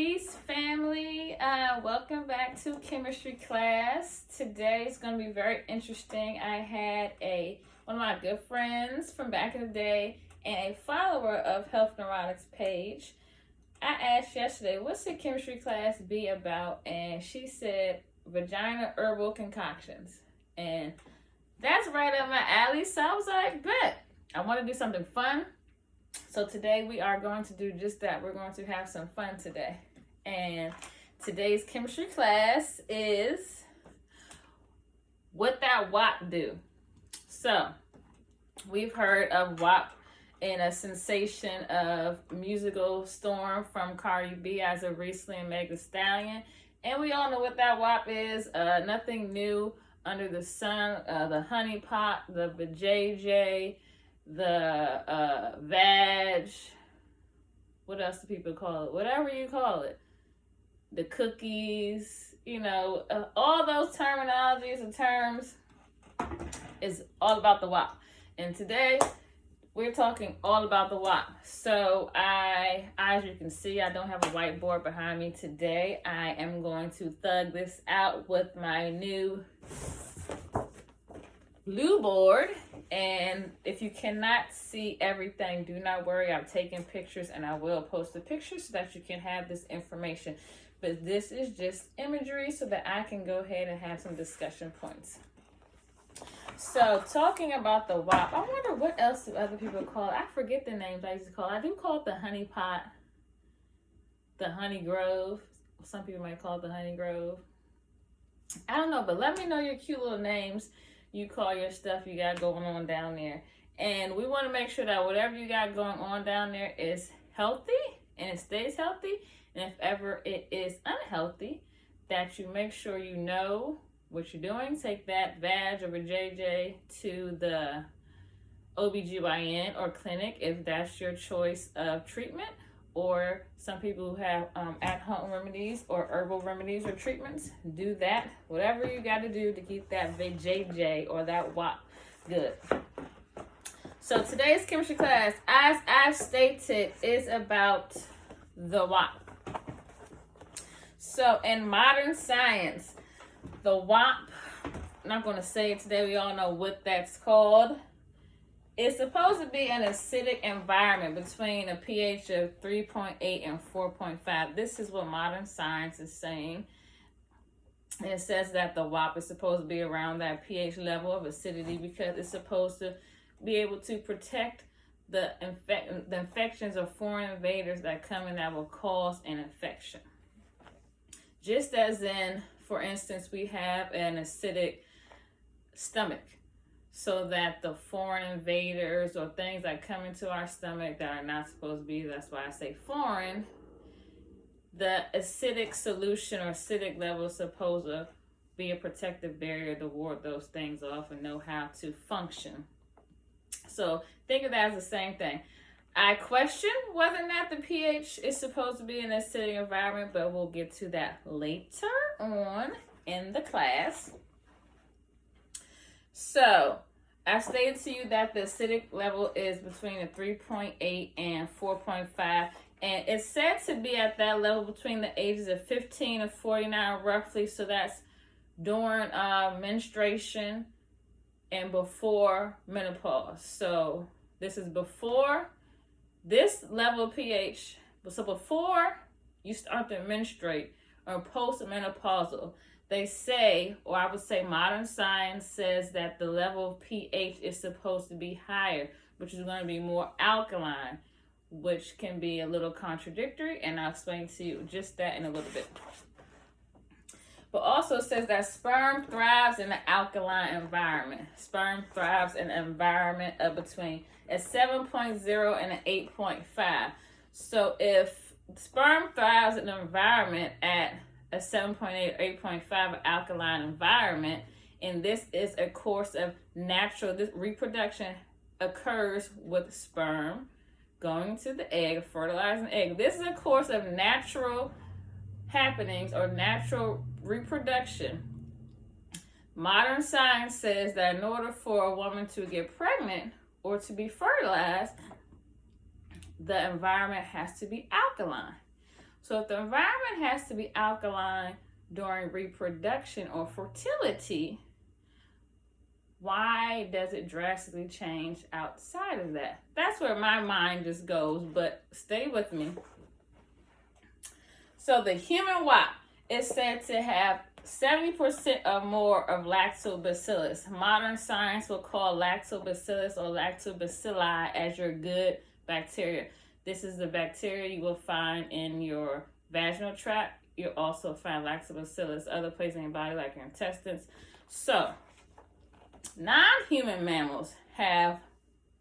Peace, family. Welcome back to chemistry class. Today is going to be very interesting. I had one of my good friends from back in the day and a follower of Health Neurotics page. I asked yesterday, what's the chemistry class be about? And she said, vagina herbal concoctions. And that's right up my alley. So I was like, bet. I want to do something fun. So today we are going to do just that. We're going to have some fun today. And today's chemistry class is What That WAP Do. So we've heard of WAP in a sensation of musical storm from Cardi B as of recently and Meg Thee Stallion. And we all know what that WAP is. Nothing new under the sun. The honey pot, the vajayjay, the vag, what else do people call it? Whatever you call it. The cookies, all those terminologies and terms is all about the WAP. And today we're talking all about the WAP. So as you can see, I don't have a whiteboard behind me today. I am going to thug this out with my new blue board. And if you cannot see everything, do not worry. I've taken pictures and I will post the pictures so that you can have this information. But this is just imagery so that I can go ahead and have some discussion points. So talking about the WAP, I wonder what else do other people call it. I forget the names I used to call it. I do call it the honey pot, the honey grove. Some people might call it the honey grove. I don't know, but let me know your cute little names you call your stuff you got going on down there. And we want to make sure that whatever you got going on down there is healthy and it stays healthy. And if ever it is unhealthy, that you make sure you know what you're doing. Take that vag or vajayjay to the OBGYN or clinic if that's your choice of treatment. Or some people who have at-home remedies or herbal remedies or treatments, do that. Whatever you got to do to keep that vajayjay or that WAP good. So today's chemistry class, as I've stated, is about the WAP. So in modern science, the WAP, I'm not going to say it today. We all know what that's called. It's supposed to be an acidic environment between a pH of 3.8 and 4.5. This is what modern science is saying. And it says that the WAP is supposed to be around that pH level of acidity because it's supposed to be able to protect the infections of foreign invaders that come in that will cause an infection. Just as in, for instance, we have an acidic stomach, so that the foreign invaders or things that come into our stomach that are not supposed to be, that's why I say foreign, the acidic solution or acidic level is supposed to be a protective barrier to ward those things off and know how to function. So think of that as the same thing. I question whether or not the pH is supposed to be an acidic environment, but we'll get to that later on in the class. So I stated to you that the acidic level is between a 3.8 and 4.5, and it's said to be at that level between the ages of 15 and 49 roughly, so that's during menstruation and before menopause. So this is before this level of pH, so before you start to menstruate or post-menopausal. They say, or I would say modern science says that the level of pH is supposed to be higher, which is going to be more alkaline, which can be a little contradictory, and I'll explain to you just that in a little bit. But also says that sperm thrives in an alkaline environment. Sperm thrives in an environment of between a 7.0 and an 8.5. So if sperm thrives in an environment at a 7.8 or 8.5 alkaline environment, and this is a course of natural, this reproduction occurs with sperm going to the egg, fertilizing the egg. This is a course of natural happenings or natural reproduction. Modern science says that in order for a woman to get pregnant or to be fertilized, the environment has to be alkaline. So if the environment has to be alkaline during reproduction or fertility, why does it drastically change outside of that? That's where my mind just goes, but stay with me. So the human WAP is said to have 70% or more of lactobacillus. Modern science will call lactobacillus or lactobacilli as your good bacteria. This is the bacteria you will find in your vaginal tract. You'll also find lactobacillus other places in your body, like your intestines. So non-human mammals have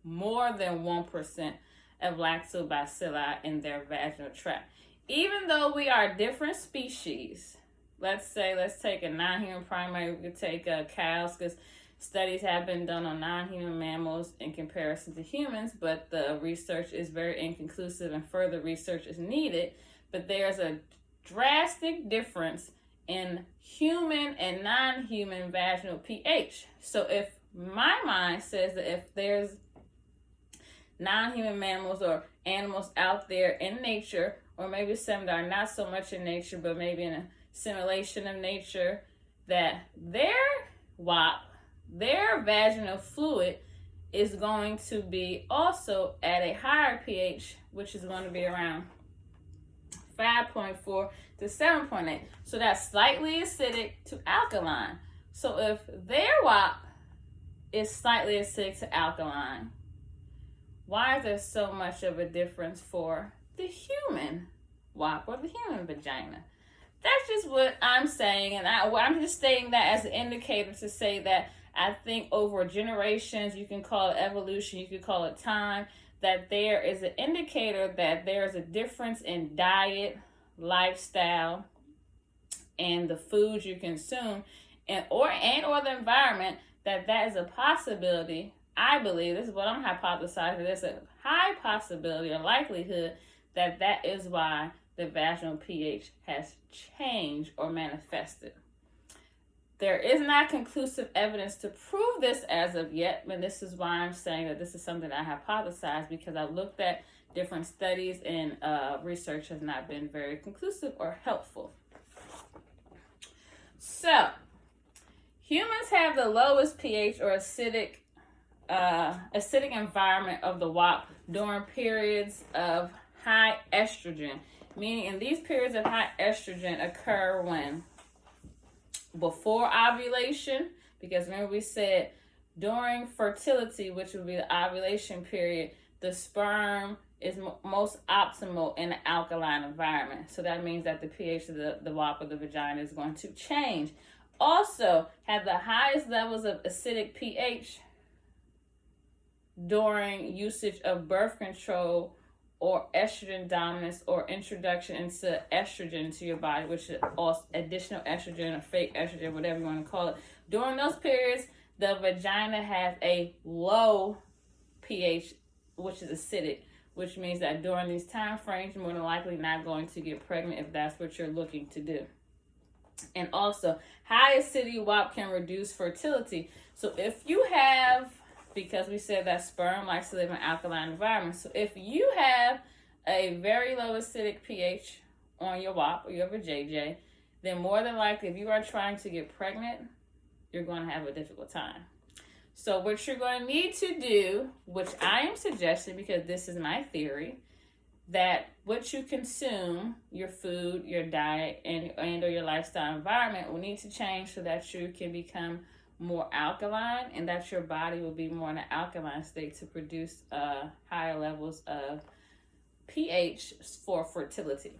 more than 1% of lactobacilli in their vaginal tract. Even though we are different species, let's take a non-human primate, we could take cows, because studies have been done on non-human mammals in comparison to humans, but the research is very inconclusive and further research is needed. But there's a drastic difference in human and non-human vaginal pH. So if my mind says that if there's non-human mammals or animals out there in nature, or maybe some that are not so much in nature, but maybe in a simulation of nature, that their WAP, their vaginal fluid, is going to be also at a higher pH, which is going to be around 5.4 to 7.8. So that's slightly acidic to alkaline. So if their WAP is slightly acidic to alkaline, why is there so much of a difference for the human WAP or the human vagina? That's just what I'm saying, and I'm just stating that as an indicator to say that I think over generations, you can call it evolution, you could call it time, that there is an indicator that there is a difference in diet, lifestyle, and the foods you consume, and or the environment, that is a possibility. I believe, this is what I'm hypothesizing, there's a high possibility or likelihood that is why the vaginal pH has changed or manifested. There is not conclusive evidence to prove this as of yet, but this is why I'm saying that this is something I hypothesize, because I've looked at different studies and research has not been very conclusive or helpful. So, humans have the lowest pH or acidic environment of the WAP during periods of high estrogen, meaning in these periods of high estrogen occur when? Before ovulation, because remember we said during fertility, which would be the ovulation period, the sperm is most optimal in an alkaline environment. So that means that the pH of the WAP of the vagina is going to change. Also, have the highest levels of acidic pH during usage of birth control or estrogen dominance or introduction into estrogen to your body, which is also additional estrogen or fake estrogen, whatever you want to call it. During those periods, the vagina has a low pH, which is acidic, which means that during these time frames, you're more than likely not going to get pregnant if that's what you're looking to do. And also, high acidity WAP can reduce fertility. So if you have, because we said that sperm likes to live in alkaline environments. So if you have a very low acidic pH on your WAP or your vajayjay, then more than likely, if you are trying to get pregnant, you're going to have a difficult time. So what you're going to need to do, which I am suggesting because this is my theory, that what you consume, your food, your diet, and or your lifestyle environment will need to change so that you can become more alkaline, and that your body will be more in an alkaline state to produce higher levels of pH for fertility.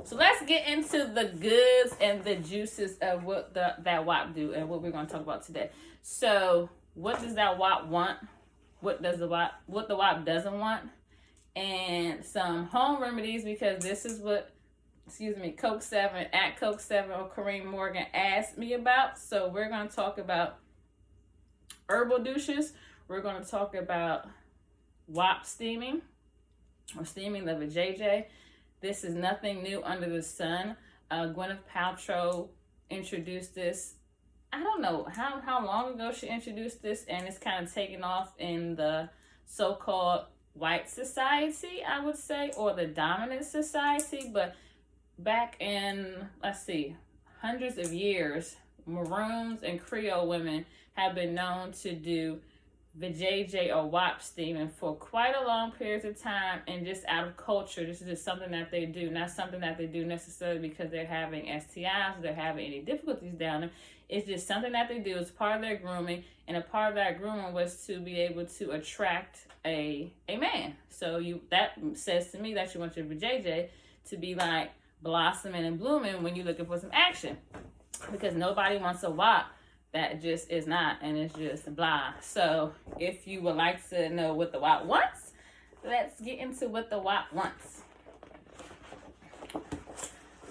So let's get into the goods and the juices of what that WAP do and what we're going to talk about today. So what does that WAP want? What the WAP doesn't want? And some home remedies, because this is what Coke 7 at Coke 7 or Kareem Morgan asked me about. So we're going to talk about herbal douches. We're going to talk about WAP steaming or steaming the vajayjay. This is nothing new under the sun. Gwyneth Paltrow introduced this. I don't know how long ago she introduced this, and it's kind of taken off in the so-called white society, I would say, or the dominant society. But back in, let's see, hundreds of years, Maroons and Creole women have been known to do vajayjay or WAP steaming for quite a long period of time, and just out of culture. This is just something that they do, not something that they do necessarily because they're having STIs or they're having any difficulties down them. It's just something that they do. It's part of their grooming, and a part of that grooming was to be able to attract a man. So that says to me that you want your vajayjay to be like blossoming and blooming when you're looking for some action, because nobody wants a WAP that just is not, and it's just blah. So if you would like to know what the WAP wants, let's get into what the WAP wants.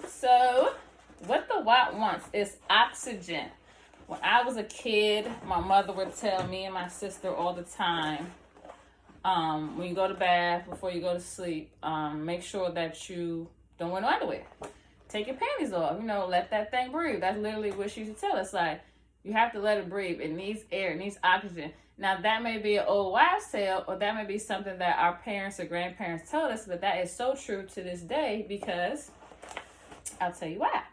So what the WAP wants is oxygen. When I was a kid, my mother would tell me and my sister all the time, when you go to bath, before you go to sleep, make sure that you don't wear no underwear. Take your panties off, let that thing breathe. That's literally what she used to tell us. Like, you have to let it breathe. It needs air. It needs oxygen. Now, that may be an old wives' tale, or that may be something that our parents or grandparents told us, but that is so true to this day, because I'll tell you why.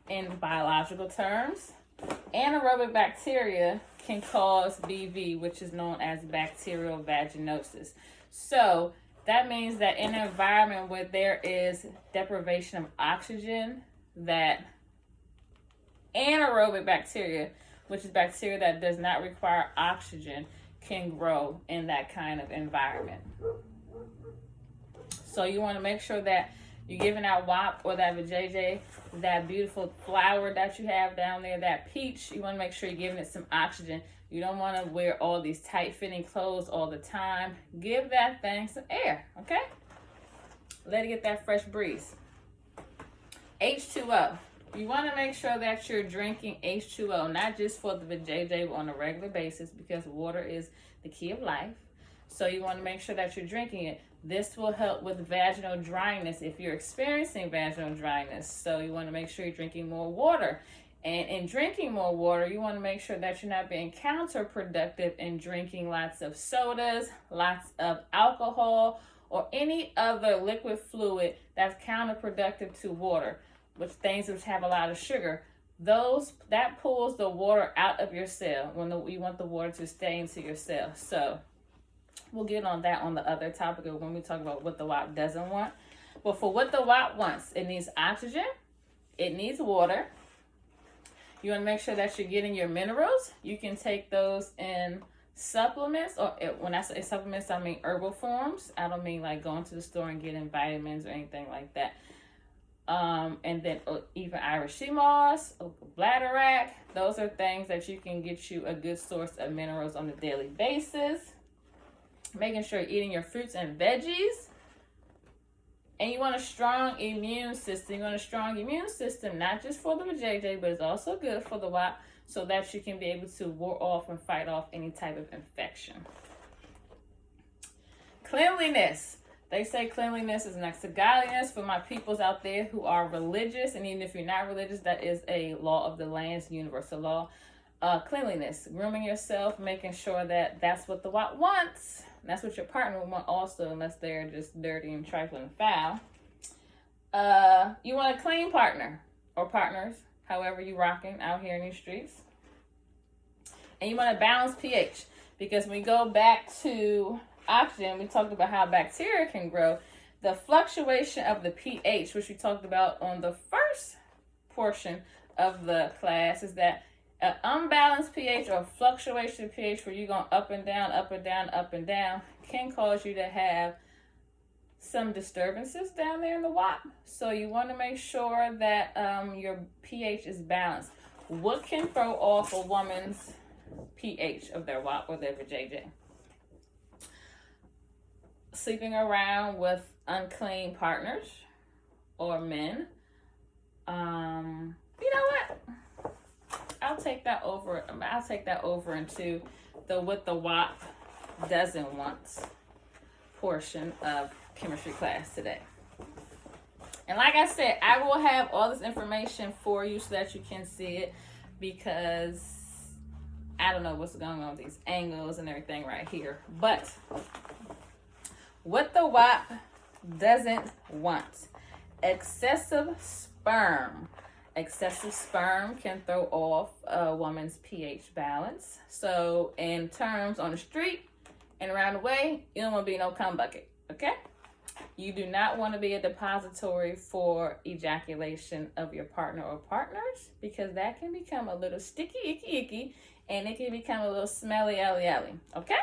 In biological terms, anaerobic bacteria can cause BV, which is known as bacterial vaginosis. So that means that in an environment where there is deprivation of oxygen, that anaerobic bacteria, which is bacteria that does not require oxygen, can grow in that kind of environment. So you want to make sure that you're giving out WAP or that vajayjay, that beautiful flower that you have down there, that peach. You want to make sure you're giving it some oxygen. You don't want to wear all these tight-fitting clothes all the time. Give that thing some air, okay? Let it get that fresh breeze. H2O. You want to make sure that you're drinking H2O, not just for the vajayjay, but on a regular basis, because water is the key of life. So you want to make sure that you're drinking it. This will help with vaginal dryness if you're experiencing vaginal dryness. So you want to make sure you're drinking more water. And in drinking more water, you want to make sure that you're not being counterproductive in drinking lots of sodas, lots of alcohol, or any other liquid fluid that's counterproductive to water, which have a lot of sugar. That pulls the water out of your cell you want the water to stay into your cell. So we'll get on that on the other topic of when we talk about what the WAP doesn't want. But for what the WAP wants, it needs oxygen, it needs water. You want to make sure that you're getting your minerals. You can take those in supplements, or when I say supplements, I mean herbal forms. I don't mean like going to the store and getting vitamins or anything like that. And then even Irish sea moss, bladderwrack, those are things that you can get you a good source of minerals on a daily basis. Making sure you're eating your fruits and veggies. And you want a strong immune system. You want a strong immune system, not just for the vajayjay, but it's also good for the WAP, so that you can be able to ward off and fight off any type of infection. Cleanliness. They say cleanliness is next to godliness. For my peoples out there who are religious, and even if you're not religious, that is a law of the land, universal law. Cleanliness, grooming yourself, making sure that that's what the WAP wants. And that's what your partner will want also, unless they're just dirty and trifling and foul. You want a clean partner or partners, however you rocking out here in these streets. And you want a balanced pH, because when we go back to oxygen, we talked about how bacteria can grow. The fluctuation of the pH, which we talked about on the first portion of the class, is that an unbalanced pH or fluctuation of pH, where you're going up and down, up and down, up and down, can cause you to have some disturbances down there in the WAP. So you want to make sure that your pH is balanced. What can throw off a woman's pH of their WAP or their vajayjay? Sleeping around with unclean partners or men. You know what? I'll take that over into what the WAP doesn't want portion of chemistry class today. And like I said, I will have all this information for you so that you can see it, because I don't know what's going on with these angles and everything right here. But What the WAP doesn't want: excessive sperm. Excessive sperm can throw off a woman's pH balance. So, in terms on the street and around the way, you don't want to be no cum bucket, okay? You do not want to be a depository for ejaculation of your partner or partners, because that can become a little sticky, icky, and it can become a little smelly, okay?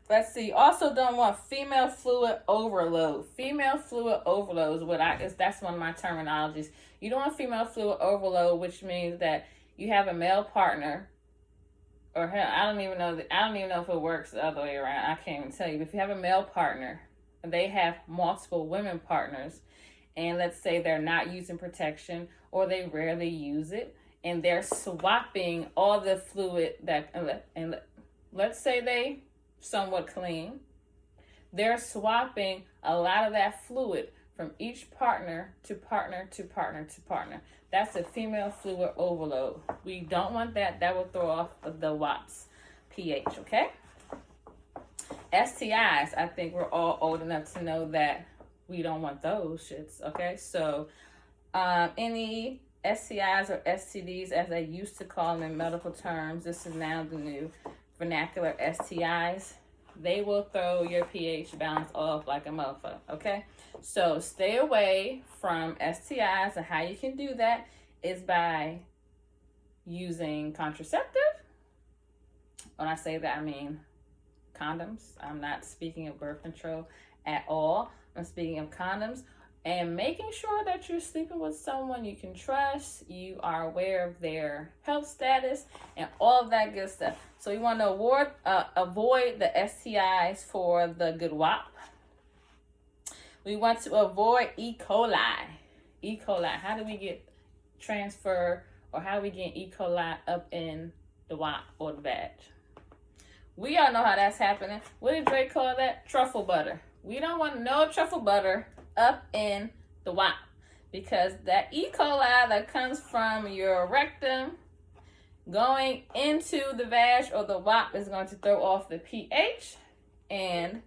Let's see. Also, don't want female fluid overload. Female fluid overload is that's one of my terminologies. You don't want female fluid overload, which means that you have a male partner, or hell, I don't even know if it works the other way around. I can't even tell you. But if you have a male partner and they have multiple women partners, and let's say they're not using protection or they rarely use it, and they're swapping all the fluid and let's say they somewhat clean, they're swapping a lot of that fluid from each partner to partner to partner to partner. That's a female fluid overload. We don't want that. That will throw off the WAP's pH, okay? STIs, I think we're all old enough to know that we don't want those shits, okay? So any STIs or STDs, as they used to call them in medical terms, this is now the new vernacular, STIs, they will throw your pH balance off like a motherfucker, okay? So stay away from STIs, and how you can do that is by using contraceptive. When I say that, I mean condoms. I'm not speaking of birth control at all. I'm speaking of condoms, and making sure that you're sleeping with someone you can trust, you are aware of their health status, and all of that good stuff. So you want to avoid the STIs for the good WAP. We want to avoid E. coli. E. coli. How do we get transfer, or how do we get E. coli up in the WAP or the vag? We all know how that's happening. What did Drake call that? Truffle butter. We don't want no truffle butter up in the WAP, because that E. coli that comes from your rectum going into the vag or the WAP is going to throw off the pH, and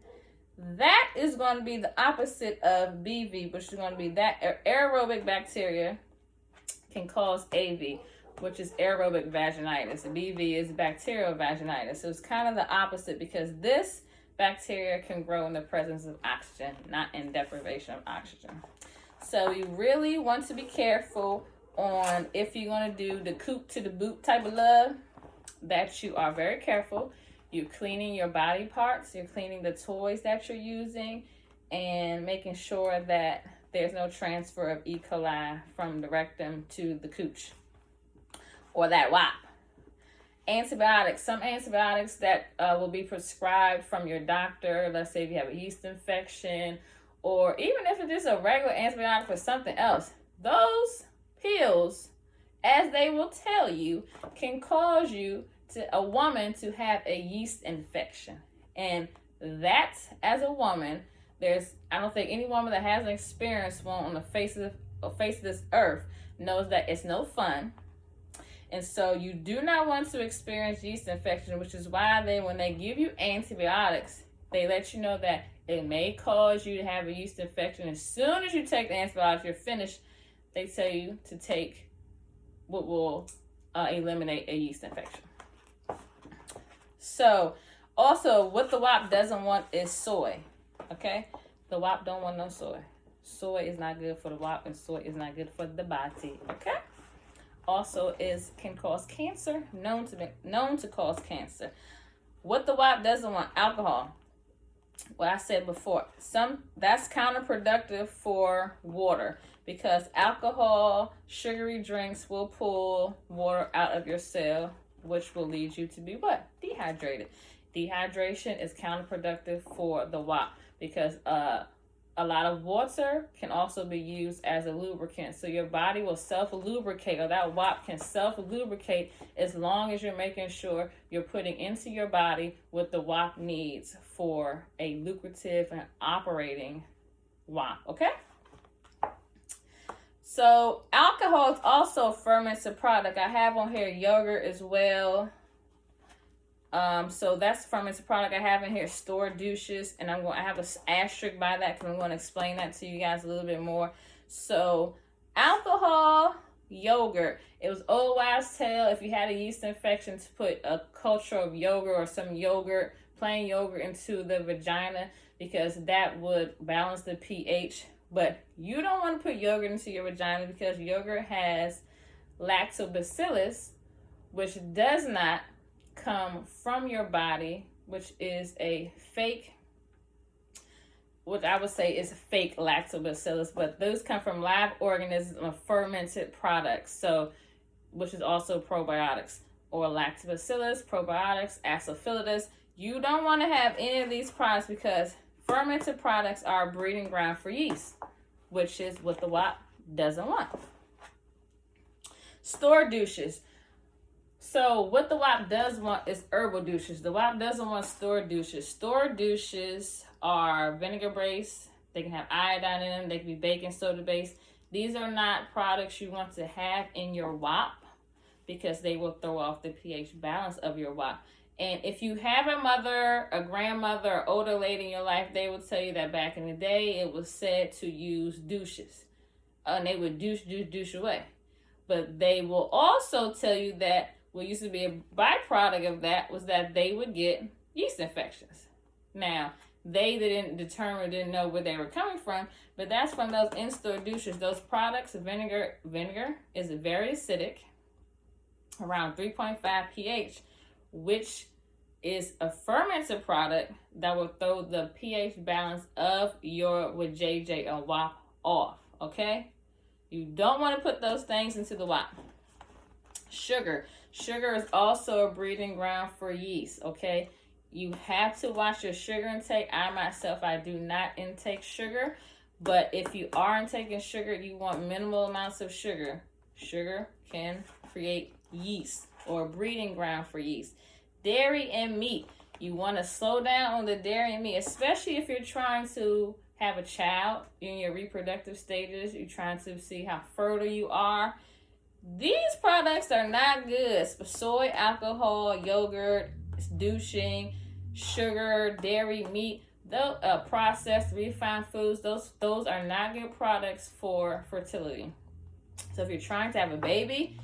that is going to be the opposite of BV, which is going to be that aerobic bacteria can cause AV, which is aerobic vaginitis. BV is bacterial vaginitis. So it's kind of the opposite, because this bacteria can grow in the presence of oxygen, not in deprivation of oxygen. So you really want to be careful on, if you're going to do the coop to the boot type of love, that you are very careful. You're cleaning your body parts, you're cleaning the toys that you're using, and making sure that there's no transfer of E. coli from the rectum to the cooch or that WAP. Antibiotics. Some antibiotics that will be prescribed from your doctor, let's say if you have a yeast infection, or even if it's just a regular antibiotic for something else, those pills, as they will tell you, can cause a woman to have a yeast infection. And that, as a woman, I don't think any woman that hasn't experienced one on the face of this earth knows that it's no fun. And so you do not want to experience yeast infection, which is why when they give you antibiotics, they let you know that it may cause you to have a yeast infection. As soon as you take the antibiotics, you're finished, they tell you to take what will eliminate a yeast infection. So, also, what the WAP doesn't want is soy, okay? The WAP don't want no soy. Soy is not good for the WAP, and soy is not good for the body, okay? Also can cause cancer, known to cause cancer. What the WAP doesn't want: alcohol. What I said before, that's counterproductive for water, because alcohol, sugary drinks will pull water out of your cell, which will lead you to be what? Dehydrated. Dehydration is counterproductive for the WAP, because a lot of water can also be used as a lubricant. So your body will self-lubricate, or that WAP can self-lubricate, as long as you're making sure you're putting into your body what the WAP needs for a lucrative and operating WAP, okay? So alcohol is also a fermented product. I have on here yogurt as well. So that's fermented product I have in here, store douches, and I have an asterisk by that because I'm going to explain that to you guys a little bit more. So alcohol, yogurt. It was old wives' tale if you had a yeast infection to put a culture of yogurt or some yogurt, plain yogurt, into the vagina because that would balance the pH. But you don't want to put yogurt into your vagina because yogurt has lactobacillus, which does not come from your body, which is a fake, which I would say is fake lactobacillus, but those come from live organisms of fermented products, so which is also probiotics or lactobacillus, probiotics, acidophilus. You don't want to have any of these products because fermented products are a breeding ground for yeast, which is what the WAP doesn't want. Store douches. So what the WAP does want is herbal douches. The WAP doesn't want store douches. Store douches are vinegar based. They can have iodine in them. They can be baking soda based. These are not products you want to have in your WAP because they will throw off the pH balance of your WAP. And if you have a mother, a grandmother, or older lady in your life, they will tell you that back in the day it was said to use douches. And they would douche away. But they will also tell you that what used to be a byproduct of that was that they would get yeast infections. Now, they didn't know where they were coming from, but that's from those in-store douches. Those products, vinegar is very acidic, around 3.5 pH, which is a fermented product that will throw the pH balance of your JJ or WAP off, okay? You don't want to put those things into the WAP. Sugar. Sugar is also a breeding ground for yeast, okay? You have to watch your sugar intake. I do not intake sugar, but if you are intaking sugar, you want minimal amounts of sugar. Sugar can create yeast or a breeding ground for yeast. Dairy and meat. You want to slow down on the dairy and meat, especially if you're trying to have a child in your reproductive stages. You're trying to see how fertile you are. These products are not good. Soy, alcohol, yogurt, douching, sugar, dairy, meat, those processed, refined foods, those are not good products for fertility. So if you're trying to have a baby,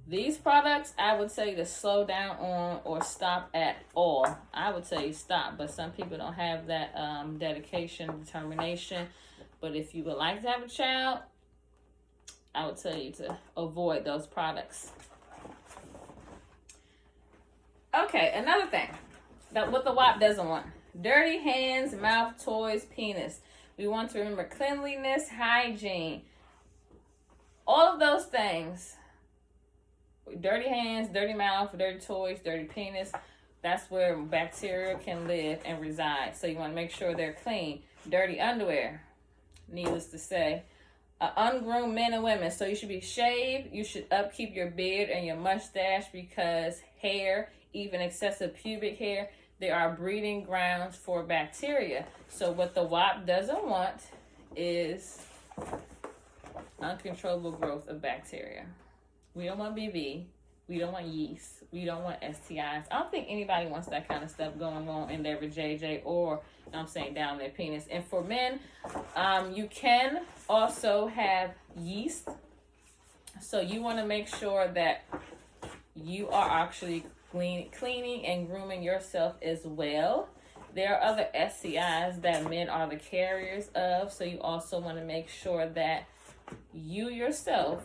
these products, I would tell you to slow down on or stop at all. I would tell you stop, but some people don't have that dedication, determination. But if you would like to have a child, I would tell you to avoid those products. Okay, another thing that what the WAP doesn't want. Dirty hands, mouth, toys, penis. We want to remember cleanliness, hygiene. All of those things. Dirty hands, dirty mouth, dirty toys, dirty penis. That's where bacteria can live and reside. So you want to make sure they're clean. Dirty underwear. Needless to say. Ungroomed men and women. So you should be shaved. You should upkeep your beard and your mustache because hair, even excessive pubic hair, they are breeding grounds for bacteria. So what the WAP doesn't want is uncontrollable growth of bacteria. We don't want BV. We don't want yeast. We don't want STIs. I don't think anybody wants that kind of stuff going on in their JJ or, I'm saying, down their penis. And for men, you can also have yeast. So you want to make sure that you are actually cleaning and grooming yourself as well. There are other STIs that men are the carriers of. So you also want to make sure that you yourself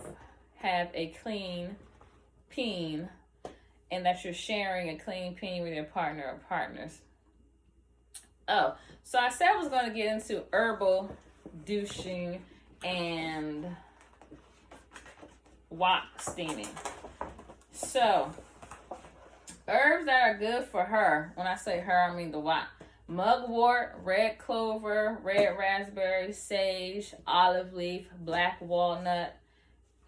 have a clean peen and that you're sharing a clean peen with your partner or partners. Oh, so I said I was going to get into herbal douching and WAP steaming. So, herbs that are good for her. When I say her, I mean the WAP. Mugwort, red clover, red raspberry, sage, olive leaf, black walnut.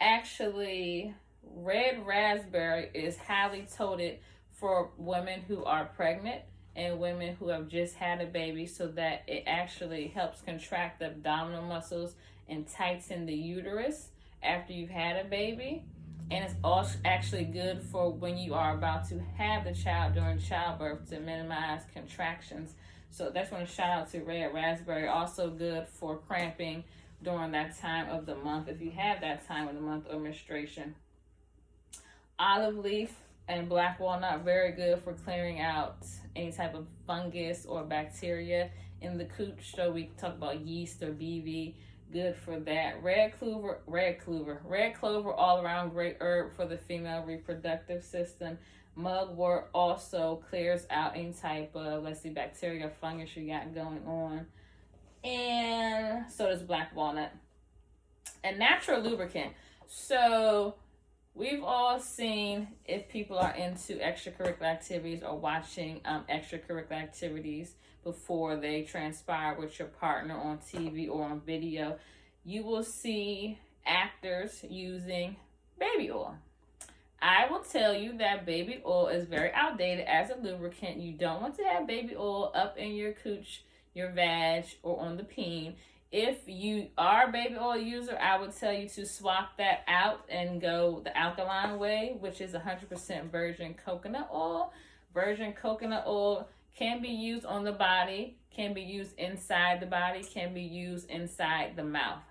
Actually, red raspberry is highly touted for women who are pregnant and women who have just had a baby, so that it actually helps contract the abdominal muscles and tighten the uterus after you've had a baby. and it's also actually good for when you are about to have the child during childbirth to minimize contractions. So that's when a shout out to red raspberry. Also good for cramping during that time of the month if you have that time of the month or menstruation. Olive leaf and black walnut, very good for clearing out any type of fungus or bacteria in the cooch. So we talk about yeast or BV, good for that. Red clover, all around great herb for the female reproductive system. Mugwort also clears out any type of, let's see, bacteria or fungus you got going on. And so does black walnut. A natural lubricant. So we've all seen, if people are into extracurricular activities or watching extracurricular activities before they transpire with your partner on TV or on video, you will see actors using baby oil. I will tell you that baby oil is very outdated as a lubricant. You don't want to have baby oil up in your cooch, your vag, or on the peen. If you are a baby oil user, I would tell you to swap that out and go the alkaline way, which is 100% virgin coconut oil. Virgin coconut oil can be used on the body, can be used inside the body, can be used inside the mouth.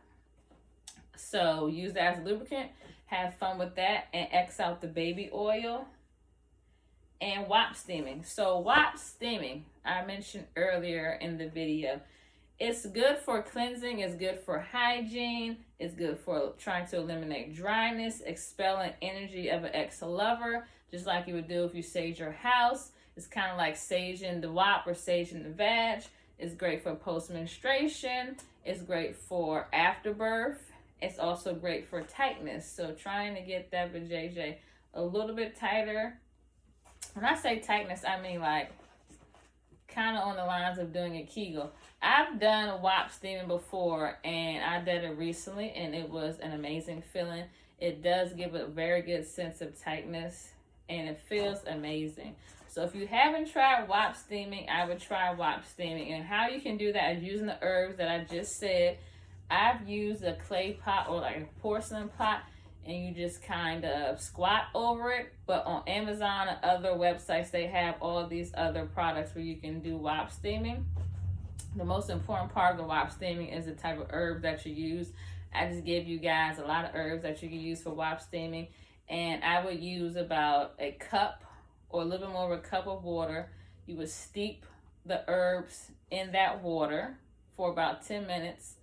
So use that as a lubricant. Have fun with that and X out the baby oil. And WAP steaming. So WAP steaming, I mentioned earlier in the video. It's good for cleansing, it's good for hygiene, it's good for trying to eliminate dryness, expelling energy of an ex-lover, just like you would do if you sage your house. It's kind of like saging the WAP or saging the vag. It's great for post-menstruation. It's great for afterbirth. It's also great for tightness. So trying to get that vajayjay a little bit tighter. When I say tightness, I mean like kind of on the lines of doing a Kegel. I've done a WAP steaming before, and I did it recently, and it was an amazing feeling. It does give a very good sense of tightness, and it feels amazing. So if you haven't tried WAP steaming, I would try WAP steaming. And how you can do that is using the herbs that I just said. I've used a clay pot or like a porcelain pot, and you just kind of squat over it. But on Amazon and other websites, they have all these other products where you can do WAP steaming. The most important part of the WAP steaming is the type of herb that you use. I just gave you guys a lot of herbs that you can use for WAP steaming. And I would use about a cup or a little bit more of a cup of water. You would steep the herbs in that water for about 10 minutes.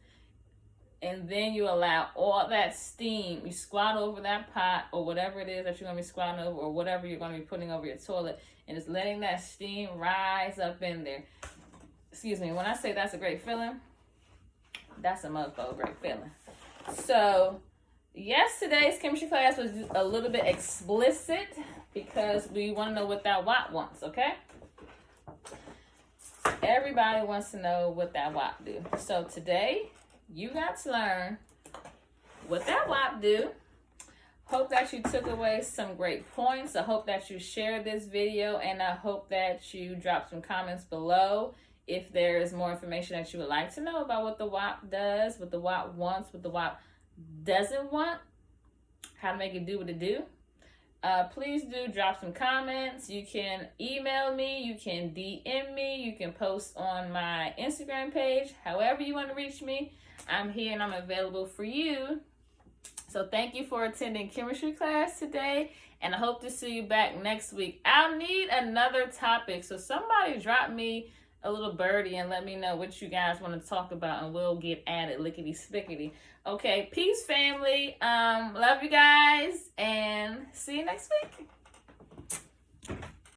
And then you allow all that steam. You squat over that pot or whatever it is that you're going to be squatting over, or whatever you're going to be putting over your toilet, and just letting that steam rise up in there. Excuse me, when I say that's a great feeling, that's a motherfucking great feeling. So, yes, today's chemistry class was a little bit explicit because we want to know what that WAP wants, okay? Everybody wants to know what that WAP do. So today, you got to learn what that WAP do. Hope that you took away some great points. I hope that you shared this video, and I hope that you drop some comments below if there is more information that you would like to know about what the WAP does, what the WAP wants, what the WAP doesn't want, how to make it do what it do. Please do drop some comments. You can email me, you can DM me, you can post on my Instagram page. However you want to reach me, I'm here and I'm available for you. So thank you for attending chemistry class today, and I hope to see you back next week. I'll need another topic, so somebody drop me a little birdie and let me know what you guys want to talk about, and we'll get at it lickety spickety. Okay, peace family. Love you guys, and see you next week.